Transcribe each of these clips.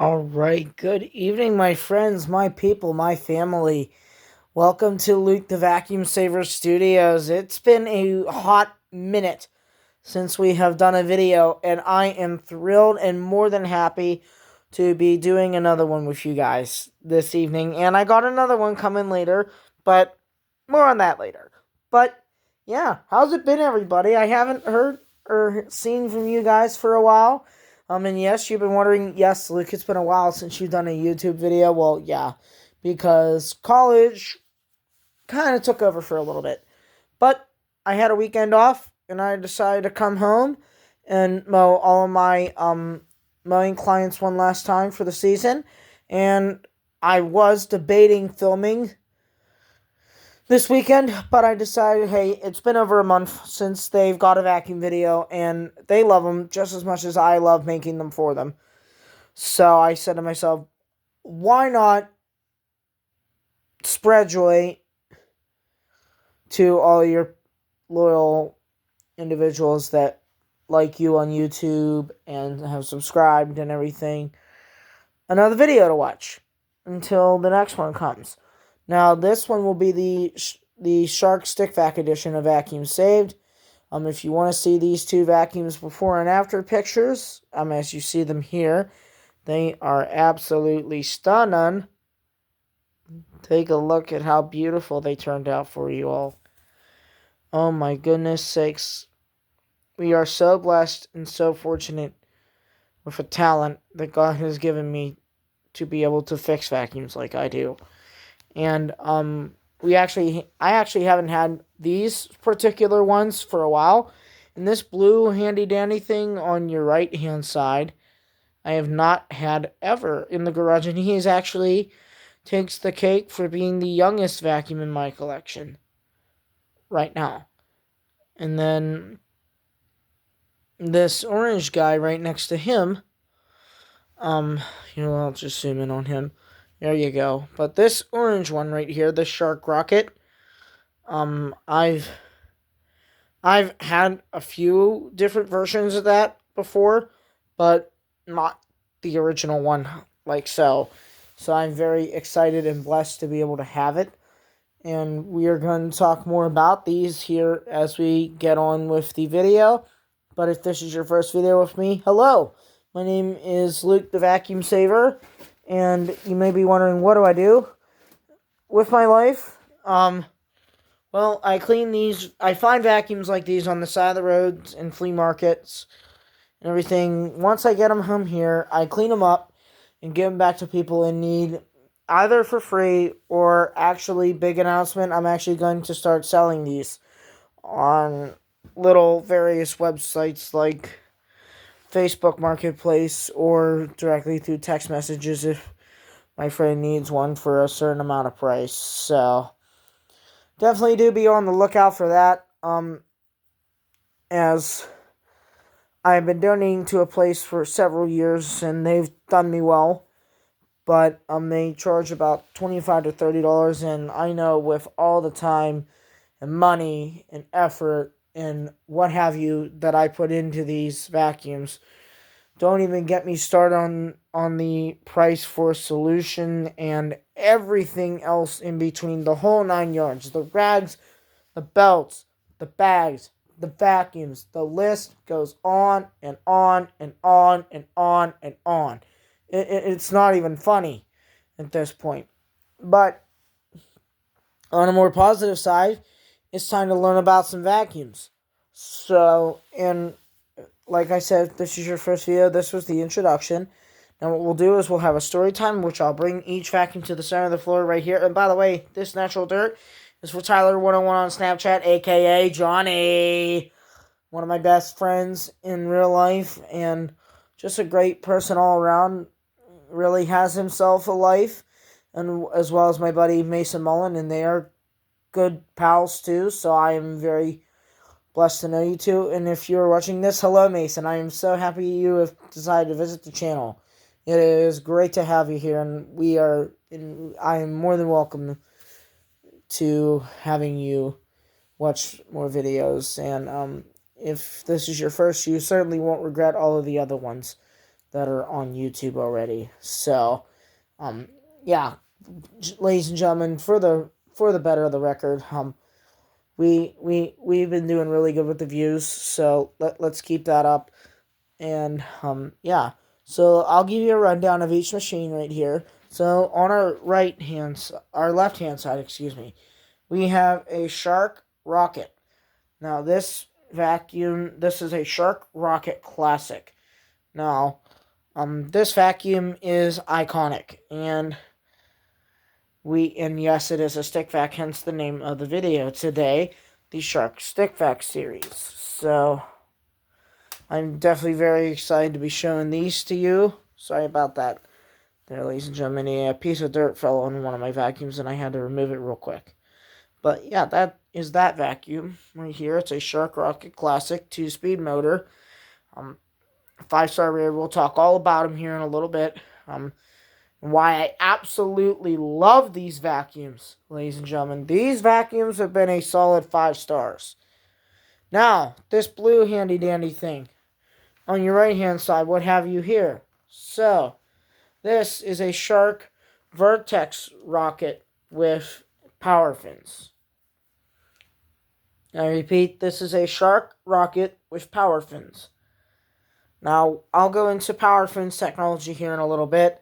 All right, good evening, my friends, my people, my family. Welcome to Lukethevaccumsaver Studios. It's been a hot minute since we have done a video, and I am thrilled and more than happy to be doing another one with you guys this evening. And I got another one coming later, but more on that later. But yeah, how's it been, everybody? I haven't heard or seen from you guys for a while. And yes, you've been wondering, yes, Luke, it's been a while since you've done a YouTube video. Well, yeah, because college kind of took over for a little bit. But I had a weekend off, and I decided to come home and mow all of my mowing clients one last time for the season. And I was debating filming this weekend, but I decided, hey, it's been over a month since they've got a vacuum video, and they love them just as much as I love making them for them. So I said to myself, why not spread joy to all your loyal individuals that like you on YouTube and have subscribed and everything, another video to watch until the next one comes. Now, this one will be the Shark Stick Vac edition of Vacuum Saved. If you want to see these two vacuums before and after pictures, as you see them here, they are absolutely stunning. Take a look at how beautiful they turned out for you all. Oh my goodness sakes. We are so blessed and so fortunate with a talent that God has given me to be able to fix vacuums like I do. And I actually haven't had these particular ones for a while. And this blue handy dandy thing on your right hand side, I have not had ever in the garage, and he is actually takes the cake for being the youngest vacuum in my collection right now. And then this orange guy right next to him, I'll just zoom in on him. There you go. But this orange one right here, the Shark Rocket, I've had a few different versions of that before, but not the original one like so. So I'm very excited and blessed to be able to have it. And we are going to talk more about these here as we get on with the video. But if this is your first video with me, hello. My name is Luke the Vacuum Saver. And you may be wondering, what do I do with my life? Well, I clean these. I find vacuums like these on the side of the roads and flea markets and everything. Once I get them home here, I clean them up and give them back to people in need, either for free or actually, big announcement, I'm actually going to start selling these on little various websites like Facebook Marketplace or directly through text messages if my friend needs one for a certain amount of price. So definitely do be on the lookout for that. As I've been donating to a place for several years and they've done me well. But they charge about $25 to $30, and I know with all the time and money and effort and what have you that I put into these vacuums, don't even get me started on the price for solution and everything else in between, the whole 9 yards, the rags, the belts, the bags, the vacuums. The list goes on and on and on and on and on. It's not even funny at this point. But on a more positive side, it's time to learn about some vacuums. So, and like I said, if this is your first video, this was the introduction. Now what we'll do is we'll have a story time, which I'll bring each vacuum to the center of the floor right here. And by the way, this natural dirt is for Tyler101 on Snapchat, a.k.a. Johnny. One of my best friends in real life, and just a great person all around. Really has himself a life, and as well as my buddy Mason Mullen, and they are good pals too, so I am very blessed to know you two. And if you're watching this, hello Mason, I am so happy you have decided to visit the channel. It is great to have you here, and I am more than welcome to having you watch more videos. And if this is your first, you certainly won't regret all of the other ones. that are on YouTube already. So, yeah, ladies and gentlemen, for the better of the record, we've been doing really good with the views, so let's keep that up. And yeah, so I'll give you a rundown of each machine right here. So on our left hand side, excuse me, we have a Shark Rocket. Now this is a Shark Rocket Classic. Now, this vacuum is iconic, and yes, it is a stick vac, hence the name of the video today, the Shark Stick Vac series. So, I'm definitely very excited to be showing these to you. Sorry about that there, ladies and gentlemen. A piece of dirt fell on one of my vacuums, and I had to remove it real quick. But yeah, that is that vacuum right here. It's a Shark Rocket Classic 2-speed motor. 5-star rated. We'll talk all about them here in a little bit. Why I absolutely love these vacuums, ladies and gentlemen. These vacuums have been a solid 5 stars. Now, this blue handy dandy thing. On your right hand side, what have you here? So, this is a Shark Vertex rocket with power fins. I repeat, this is a Shark rocket with power fins. Now, I'll go into power fins technology here in a little bit.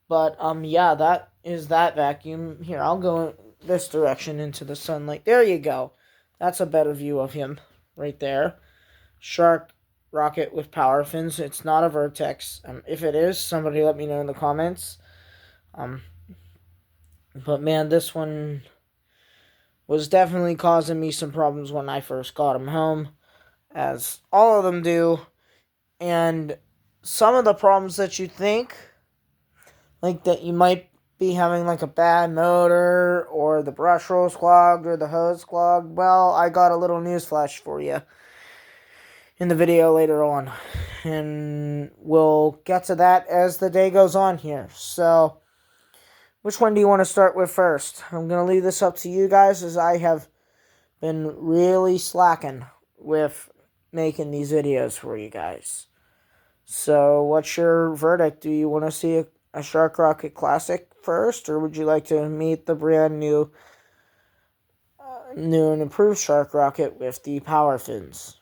But, yeah, that is that vacuum. Here, I'll go this direction into the sunlight. There you go. That's a better view of him right there. Shark rocket with power fins. It's not a Vertex. If it is, somebody let me know in the comments. But, man, this one was definitely causing me some problems when I first got him home, as all of them do. And some of the problems that you think, like that you might be having like a bad motor, or the brush rolls clogged, or the hose clogged, well, I got a little newsflash for you in the video later on. And we'll get to that as the day goes on here. So, which one do you want to start with first? I'm going to leave this up to you guys, as I have been really slacking with making these videos for you guys. So, what's your verdict? Do you want to see a Shark Rocket Classic first, or would you like to meet the brand new and improved Shark Rocket with the power fins?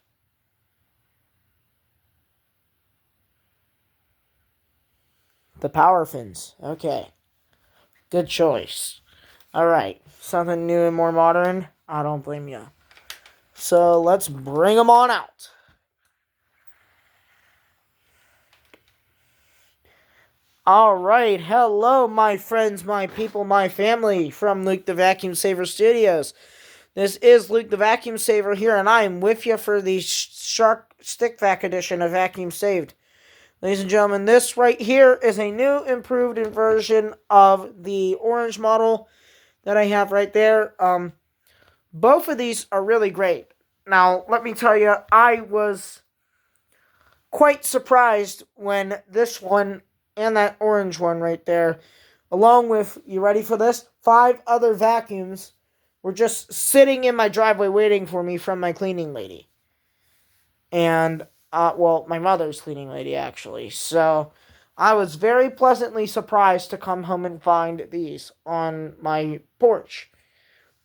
The power fins. Okay. Good choice. Alright. Something new and more modern? I don't blame you. So, let's bring them on out. Alright, hello my friends, my people, my family from Luke the Vacuum Saver Studios. This is Luke the Vacuum Saver here, and I am with you for the Shark Stick Vac edition of Vacuum Saved. Ladies and gentlemen, this right here is a new, improved version of the orange model that I have right there. Both of these are really great. Now, let me tell you, I was quite surprised when this one and that orange one right there, along with, you ready for this? 5 other vacuums were just sitting in my driveway waiting for me from my cleaning lady. And, well, my mother's cleaning lady, actually. So, I was very pleasantly surprised to come home and find these on my porch.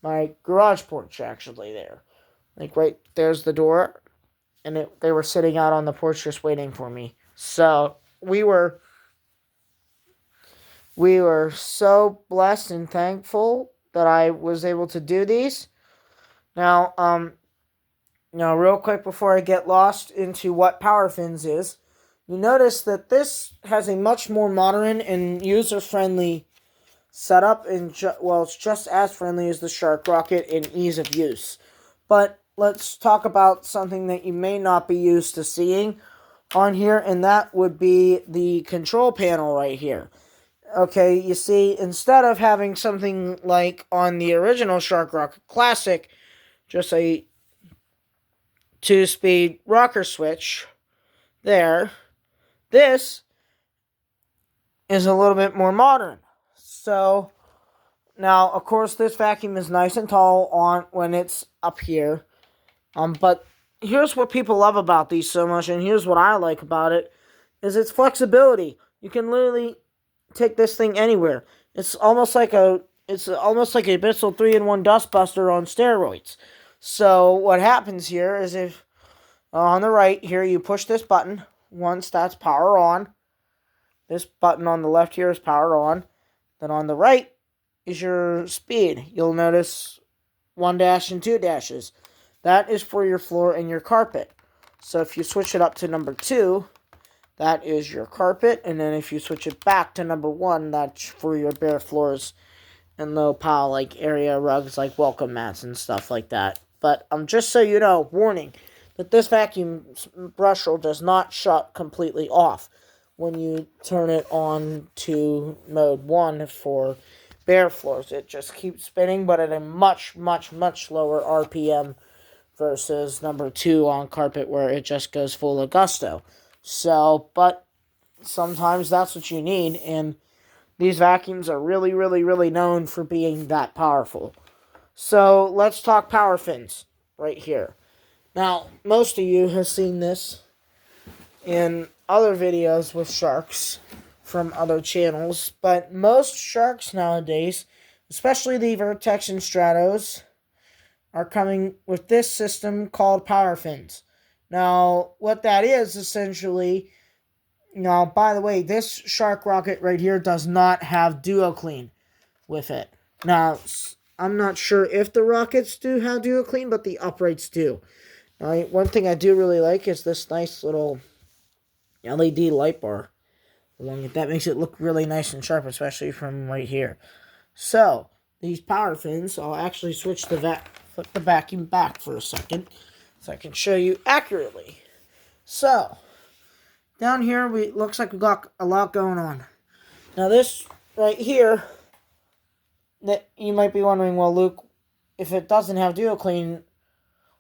My garage porch, actually, there. Like, right there's the door. And they were sitting out on the porch just waiting for me. So, we were so blessed and thankful that I was able to do these. Now, real quick before I get lost into what power fins is, you notice that this has a much more modern and user-friendly setup, and it's just as friendly as the Shark Rocket in ease of use. But let's talk about something that you may not be used to seeing on here, and that would be the control panel right here. Okay, you see, instead of having something like on the original Shark Rocket Classic, just a 2-speed rocker switch there, this is a little bit more modern. So, now, of course, this vacuum is nice and tall when it's up here. But here's what people love about these so much, and here's what I like about it. is its flexibility. You can literally take this thing anywhere. It's almost like a Bissell 3-in-1 dustbuster on steroids. So what happens here is if on the right here you push this button, once that's power on, this button on the left here is power on, then on the right is your speed. You'll notice 1 dash and 2 dashes. That is for your floor and your carpet. So if you switch it up to number 2, that is your carpet, and then if you switch it back to number 1, that's for your bare floors and low pile like area rugs like welcome mats and stuff like that. But just so you know, warning that this vacuum brush roll does not shut completely off when you turn it on to mode 1 for bare floors. It just keeps spinning, but at a much, much, much lower RPM versus number 2 on carpet where it just goes full of gusto. So, but sometimes that's what you need, and these vacuums are really, really, really known for being that powerful. So, let's talk power fins right here. Now, most of you have seen this in other videos with sharks from other channels, but most sharks nowadays, especially the Vertex and Stratos, are coming with this system called power fins. Now, what that is essentially, now, by the way, this shark rocket right here does not have Duo Clean with it. Now, I'm not sure if the rockets do have Duo Clean, but the uprights do. Now, one thing I do really like is this nice little LED light bar. That makes it look really nice and sharp, especially from right here. So, these power fins, I'll actually switch flip the vacuum back for a second so I can show you accurately. So, down here, looks like we got a lot going on. Now, this right here, that you might be wondering, well, Luke, if it doesn't have Duo Clean,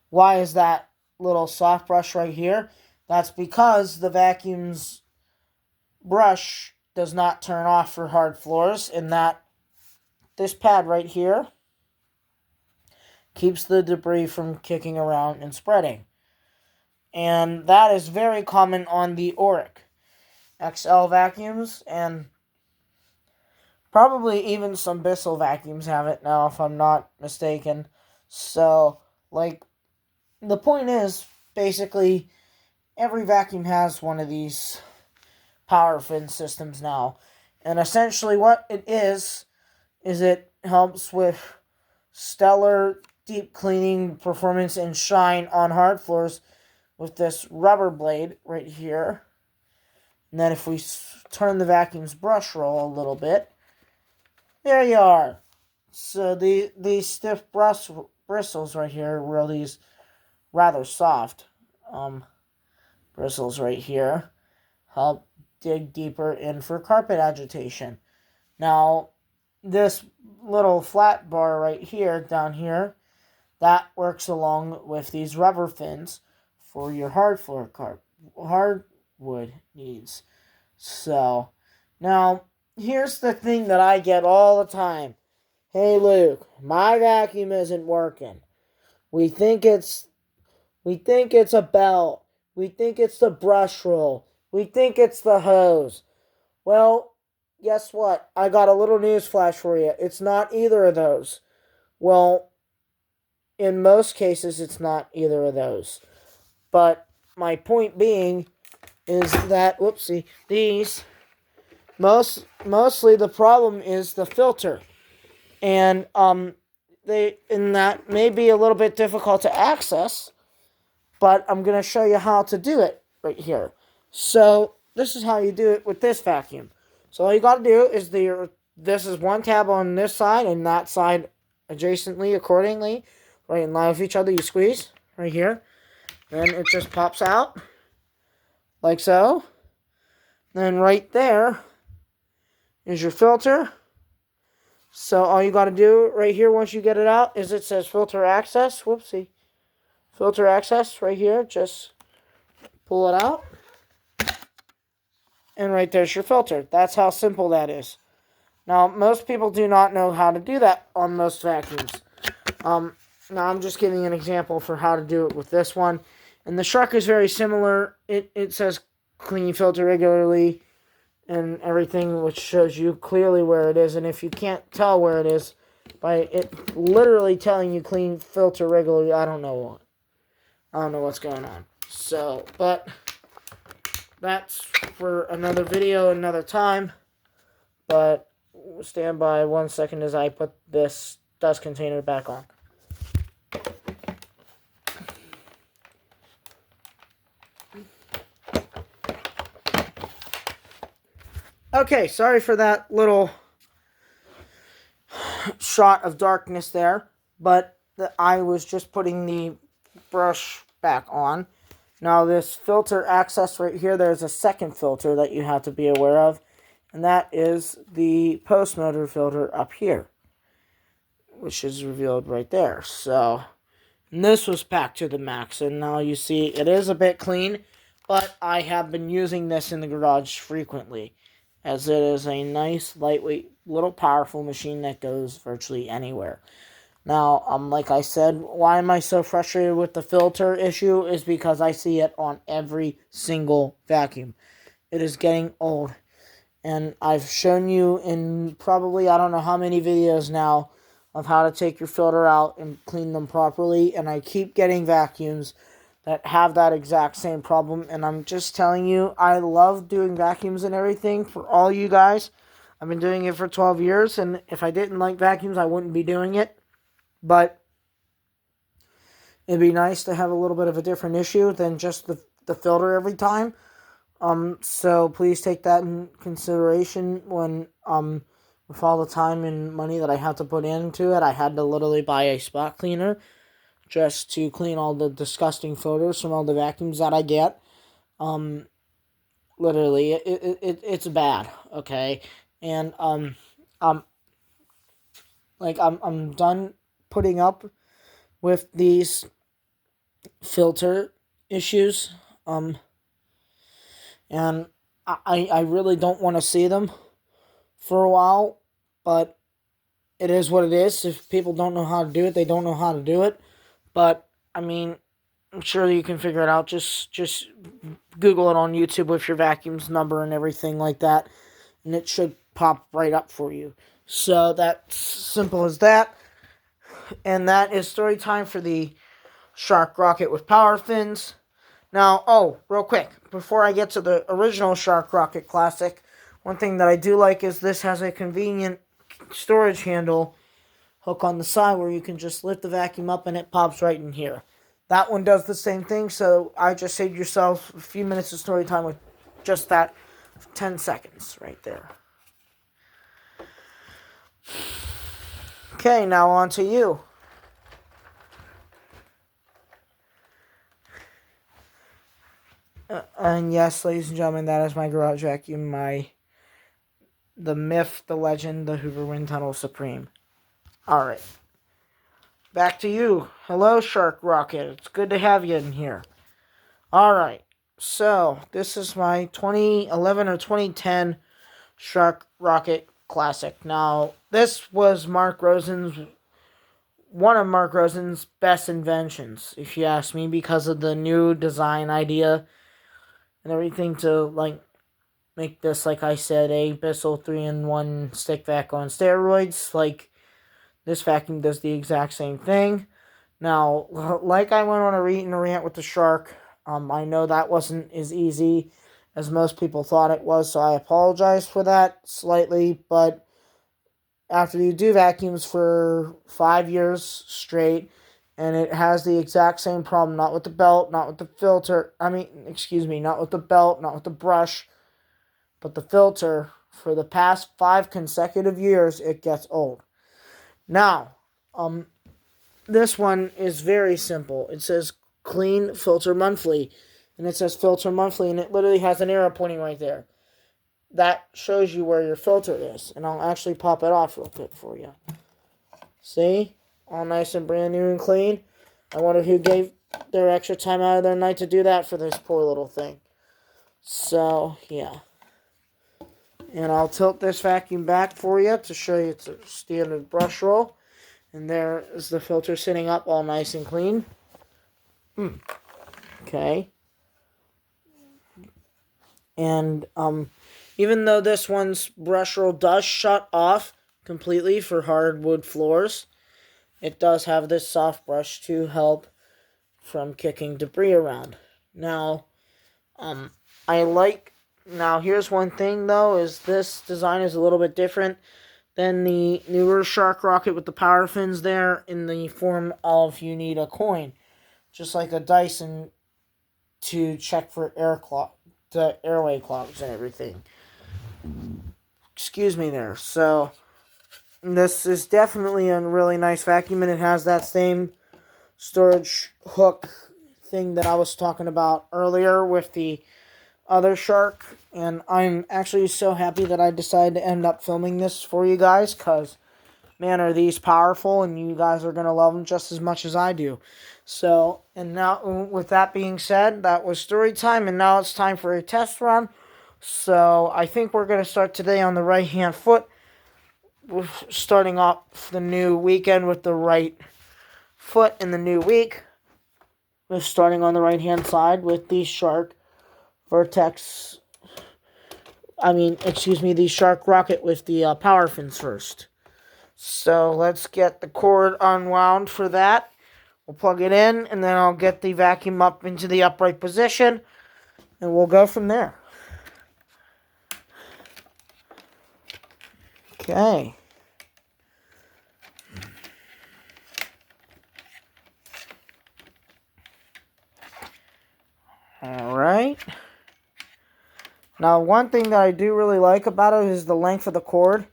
why is that little soft brush right here? That's because the vacuum's brush does not turn off for hard floors, and that this pad right here keeps the debris from kicking around and spreading. And that is very common on the Auric XL vacuums, and probably even some Bissell vacuums have it now, if I'm not mistaken. So, like, the point is, basically, every vacuum has one of these power fin systems now. And essentially what it is it helps with stellar deep cleaning performance and shine on hard floors with this rubber blade right here. And then if we turn the vacuum's brush roll a little bit, there you are. So these stiff bristles right here were these rather soft bristles right here help dig deeper in for carpet agitation. Now, this little flat bar right here, down here, that works along with these rubber fins for your hardwood needs. So, now, here's the thing that I get all the time. Hey, Luke, my vacuum isn't working. We think it's a belt. We think it's the brush roll. We think it's the hose. Well, guess what? I got a little news flash for you. It's not either of those. Well, in most cases, it's not either of those. But my point being is that, mostly the problem is the filter. And that may be a little bit difficult to access, but I'm going to show you how to do it right here. So, this is how you do it with this vacuum. So, all you got to do is this is one tab on this side and that side adjacently, accordingly, right in line with each other. You squeeze right here. Then it just pops out like so. Then right there is your filter. So, all you got to do right here once you get it out is it says filter access. Filter access right here. Just pull it out. And right there's your filter. That's how simple that is. Now, most people do not know how to do that on most vacuums. Now, I'm just giving an example for how to do it with this one. And the Shark is very similar. It says clean your filter regularly and everything, which shows you clearly where it is. And if you can't tell where it is by it literally telling you clean filter regularly, I don't know what's going on. So, but that's for another video, another time. But stand by 1 second as I put this dust container back on. Okay, sorry for that little shot of darkness there, but I was just putting the brush back on. Now this filter access right here, there's a second filter that you have to be aware of, and that is the post motor filter up here, which is revealed right there. So, and this was packed to the max, and now you see it is a bit clean, but I have been using this in the garage frequently, as it is a nice, lightweight, little powerful machine that goes virtually anywhere. Now, like I said, why am I so frustrated with the filter issue is because I see it on every single vacuum. It is getting old. And I've shown you in probably, I don't know how many videos now, of how to take your filter out and clean them properly. And I keep getting vacuums that have that exact same problem. And I'm just telling you, I love doing vacuums and everything for all you guys. I've been doing it for 12 years. And if I didn't like vacuums, I wouldn't be doing it. But it'd be nice to have a little bit of a different issue than just the filter every time. So please take that in consideration when, with all the time and money that I have to put into it. I had to literally buy a spot cleaner just to clean all the disgusting filters from all the vacuums that I get. Literally, it's bad, okay? And, I'm done putting up with these filter issues, and I really don't want to see them for a while, but it is what it is. If people don't know how to do it, they don't know how to do it. But, I mean, I'm sure you can figure it out. Just Google it on YouTube with your vacuum's number and everything like that, and it should pop right up for you. So that's simple as that. And that is story time for the Shark Rocket with power fins. Now, real quick, before I get to the original Shark Rocket Classic, one thing that I do like is this has a convenient storage handle hook on the side where you can just lift the vacuum up and it pops right in here. That one does the same thing, so I just saved yourself a few minutes of story time with just that 10 seconds right there. Okay, now on to you. And yes, ladies and gentlemen, that is my garage vacuum, the myth, the legend, the Hoover Wind Tunnel Supreme. Alright. Back to you. Hello, Shark Rocket. It's good to have you in here. Alright. So, this is my 2011 or 2010 Shark Rocket Classic. Now, this was one of Mark Rosen's best inventions, if you ask me, because of the new design idea and everything to, make this, like I said, a Bissell 3-in-1 stick vac on steroids. This vacuum does the exact same thing. Now, like I went on a rant with the Shark, I know that wasn't as easy as most people thought it was, so I apologize for that slightly, but after you do vacuums for 5 years straight, and it has the exact same problem, not with the belt, not with the filter, not with the belt, not with the brush, but the filter, for the past 5 consecutive years, it gets old. Now, this one is very simple. It says clean filter monthly, and it says filter monthly, and it literally has an arrow pointing right there. That shows you where your filter is, and I'll actually pop it off real quick for you. See? All nice and brand new and clean. I wonder who gave their extra time out of their night to do that for this poor little thing. So, yeah. And I'll tilt this vacuum back for you to show you it's a standard brush roll. And there is the filter sitting up all nice and clean. Okay. And even though this one's brush roll does shut off completely for hardwood floors, it does have this soft brush to help from kicking debris around. Now, I like. Now, here's one thing though: is this design is a little bit different than the newer Shark Rocket with the power fins there, in the form of you need a coin, just like a Dyson, to check for the airway clogs and everything. Excuse me there. So this is definitely a really nice vacuum, and it has that same storage hook thing that I was talking about earlier with the other Shark. And I'm actually so happy that I decided to end up filming this for you guys, because man, are these powerful, and you guys are going to love them just as much as I do. So, and now, with that being said, that was story time, and now it's time for a test run. So, I think we're going to start today on the right-hand foot. We're starting off the new weekend with the right foot in the new week. We're starting on the right-hand side with the Shark Vertex. The Shark Rocket with the power fins first. So let's get the cord unwound for that. We'll plug it in, and then I'll get the vacuum up into the upright position, and we'll go from there. Okay. Alright. Now, one thing that I do really like about it is the length of the cord.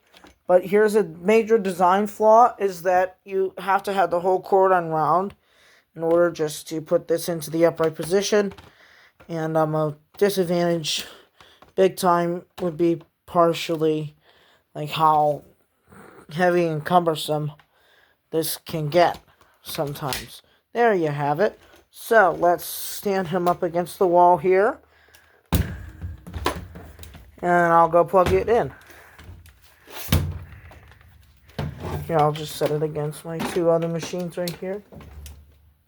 But here's a major design flaw, is that you have to have the whole cord unwound in order just to put this into the upright position. And a disadvantage, big time, would be partially like how heavy and cumbersome this can get sometimes. There you have it. So let's stand him up against the wall here, and I'll go plug it in. Here, I'll just set it against my two other machines right here.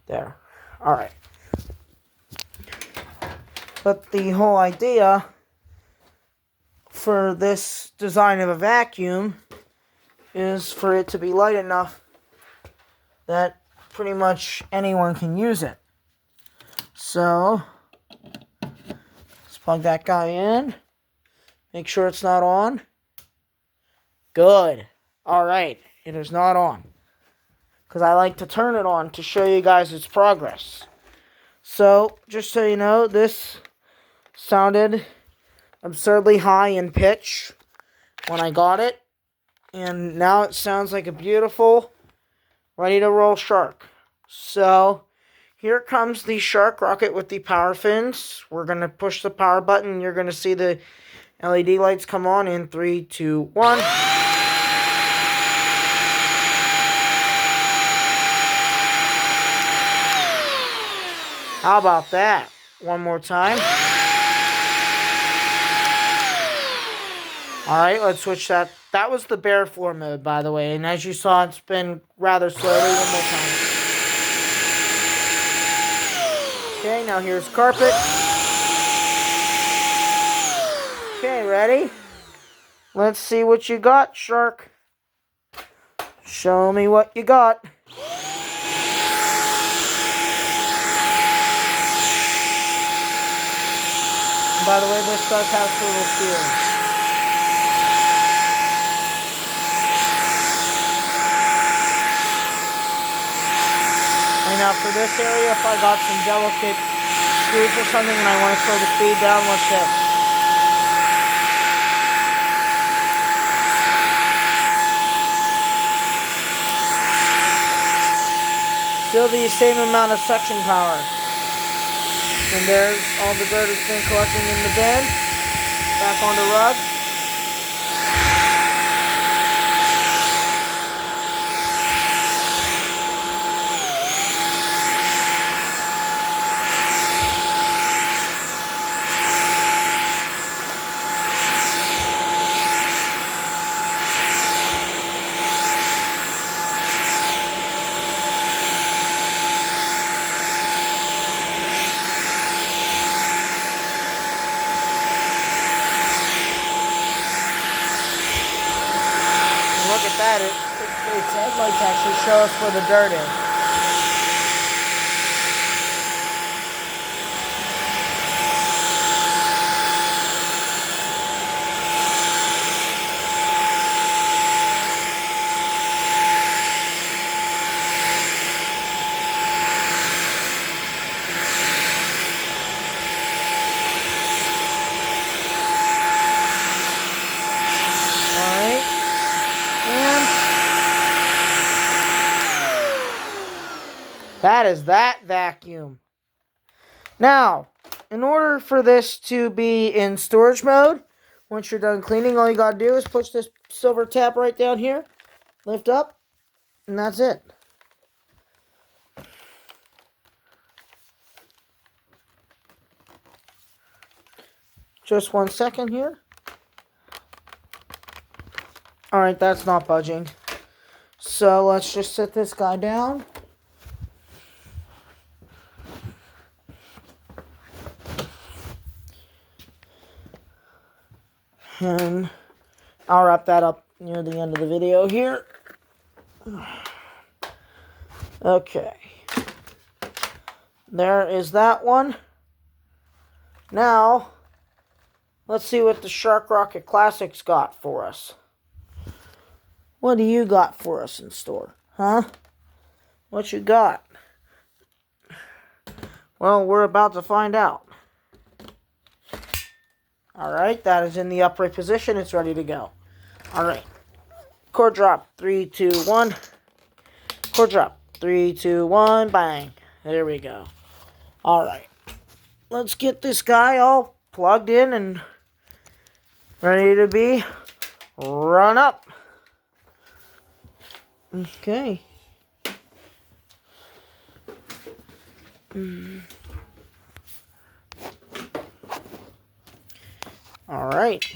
There. Alright. But the whole idea for this design of a vacuum is for it to be light enough that pretty much anyone can use it. So, let's plug that guy in. Make sure it's not on. Good. Alright. It is not on, because I like to turn it on to show you guys its progress. So, just so you know, this sounded absurdly high in pitch when I got it, and now it sounds like a beautiful, ready to roll Shark. So, here comes the Shark Rocket with the power fins. We're going to push the power button, and you're going to see the LED lights come on in 3, 2, 1. How about that? One more time. Alright, let's switch that. That was the bare floor mode, by the way. And as you saw, it's been rather slowly. One more time. Okay, now here's carpet. Okay, ready? Let's see what you got, Shark. Show me what you got. By the way, this does have swivel steering. And now for this area, if I got some delicate screws or something and I want to slow the speed down, watch this. Still the same amount of suction power. And there's all the dirt that's been collecting in the bin. Back on the rug. look at that. Its headlights actually show us where the dirt is. That is that vacuum. Now, in order for this to be in storage mode, once you're done cleaning, all you got to do is push this silver tab right down here, lift up, and that's it. Just 1 second here. Alright, that's not budging. So let's just set this guy down. And I'll wrap that up near the end of the video here. Okay. There is that one. Now, let's see what the Shark Rocket Classics got for us. What do you got for us in store? Huh? What you got? Well, we're about to find out. Alright, that is in the upright position. It's ready to go. Alright. Cord drop. 3, 2, 1. Cord drop. 3, 2, 1. Bang. There we go. Alright. Let's get this guy all plugged in and ready to be run up. Okay. Alright.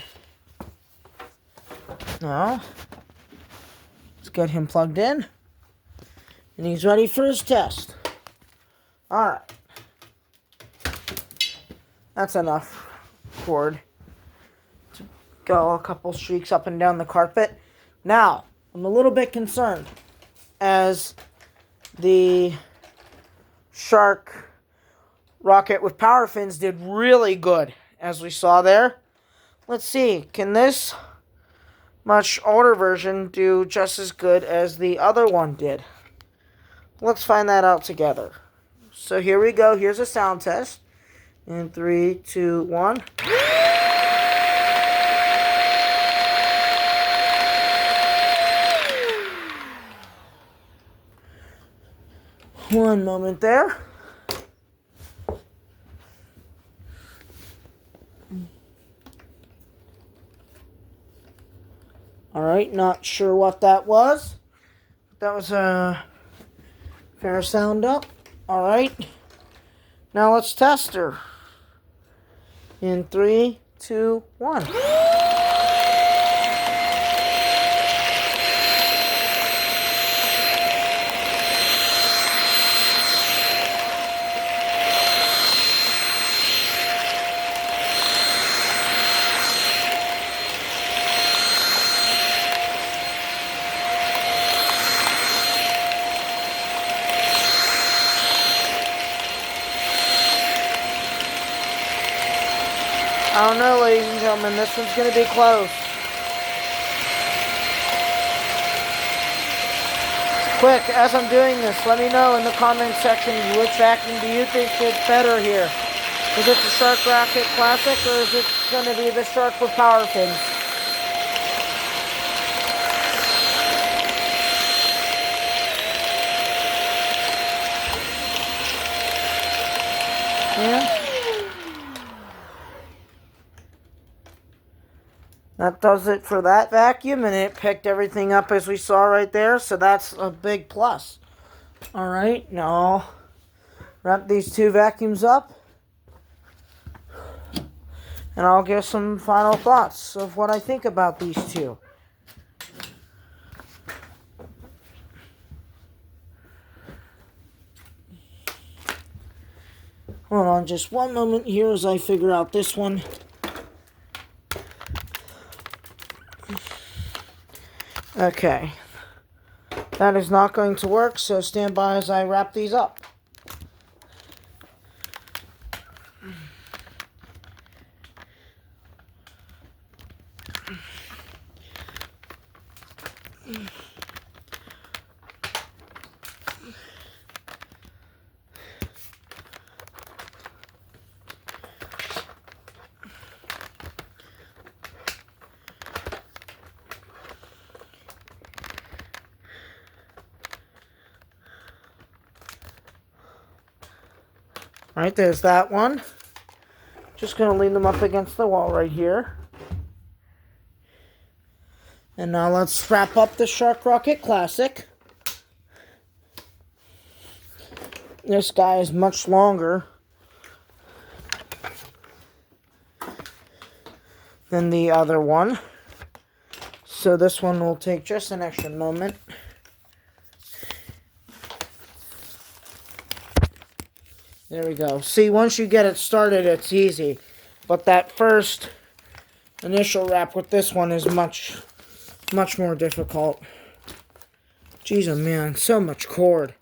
Now, let's get him plugged in. And he's ready for his test. Alright. That's enough cord to go a couple streaks up and down the carpet. Now, I'm a little bit concerned as the Shark Rocket with power fins did really good, as we saw there. Let's see, can this much older version do just as good as the other one did? Let's find that out together. So here we go. Here's a sound test. In 3, 2, 1. One moment there. Alright, not sure what that was. That was a fair sound up. Alright. Now let's test her. In 3, 2, 1. I don't know, ladies and gentlemen, this one's going to be close. Quick, as I'm doing this, let me know in the comment section which vacuum do you think did better here. Is it the Shark Rocket Classic or is it going to be the Shark with power fins? Yeah. That does it for that vacuum, and it picked everything up as we saw right there, so that's a big plus. Alright, now I'll wrap these two vacuums up, and I'll give some final thoughts of what I think about these two. Hold on just one moment here as I figure out this one. Okay. That is not going to work, so stand by as I wrap these up. Alright, there's that one. Just going to lean them up against the wall right here. And now let's wrap up the Shark Rocket Classic. This guy is much longer than the other one. So this one will take just an extra moment. There we go. See, once you get it started, it's easy. But that first initial wrap with this one is much more difficult. Jeez, oh man, so much cord.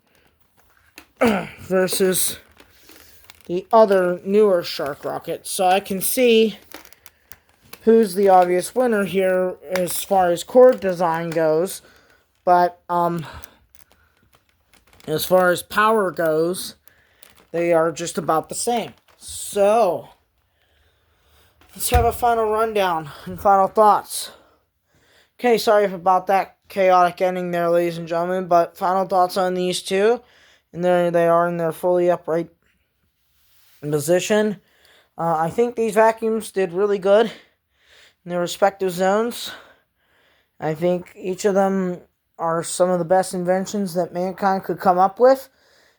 Versus the other newer Shark Rocket. So I can see who's the obvious winner here as far as cord design goes. But as far as power goes, they are just about the same. So let's have a final rundown and final thoughts. Okay, sorry about that chaotic ending there, ladies and gentlemen, but final thoughts on these two. And there they are in their fully upright position. I think these vacuums did really good in their respective zones. I think each of them are some of the best inventions that mankind could come up with.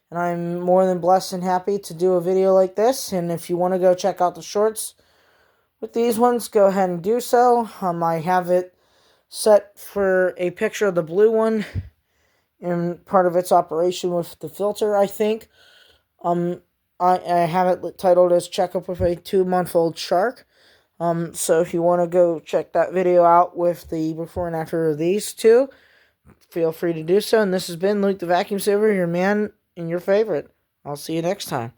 And I'm more than blessed and happy to do a video like this. And if you want to go check out the shorts with these ones, go ahead and do so. I have it set for a picture of the blue one in part of its operation with the filter, I think. I have it titled as Checkup with a 2-month-old Shark. So if you want to go check that video out with the before and after of these two, feel free to do so. And this has been Luke the Vacuum Saver, your man and your favorite. I'll see you next time.